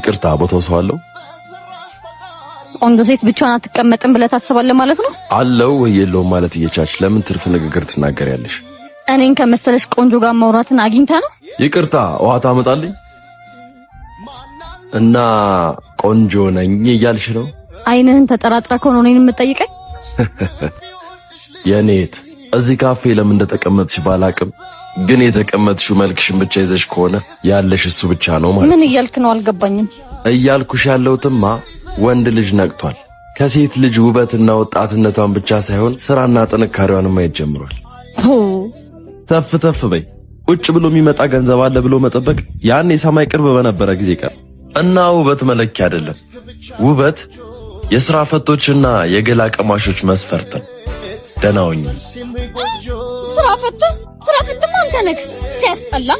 ይቅርታ ቦታው ሰው አለው? ቆንጆ ሴት ብቻዋን አትቀመጥም ብለህ ታስባለህ ማለት ነው? አለው ወይ የለውም ማለት እየቻልሽ ለምን ትርፍ ንግግር ትናገሪያለሽ? እኔን ከመሰለሽ ቆንጆ ጋር ማውራትን አግኝታ ነው? ይቅርታ ውሃ ታመጣልኝ? እና ቆንጆ ነኝ እያልሽ ነው? አይንህን ተጠራጥራ ከሆነ እኔን የምትጠይቀኝ? የኔት እዚህ ካፌ ለምን እንደተቀመጥሽ ባላቅም ግን የተቀመጥሽው መልክሽን ብቻ ይዘሽ ከሆነ ያለሽ እሱ ብቻ ነው ማለት ነው። ምን እያልክ ነው አልገባኝም። እያልኩሽ ያለውትማ ወንድ ልጅ ነቅቷል። ከሴት ልጅ ውበትና ወጣትነቷን ብቻ ሳይሆን ስራና ጥንካሬዋን ማየት ጀምሯል። ተፍ ተፍ በይ። ቁጭ ብሎ የሚመጣ ገንዘብ አለ ብሎ መጠበቅ ያኔ ሰማይ ቅርብ በነበረ ጊዜ ቀር እና ውበት መለኪያ አይደለም። ውበት የሥራ ፈቶችና የገላ ቀማሾች መስፈርት ነው። ደህና ሁኚ። ስራ ፈት አንተ ነህ ሲያስጠላ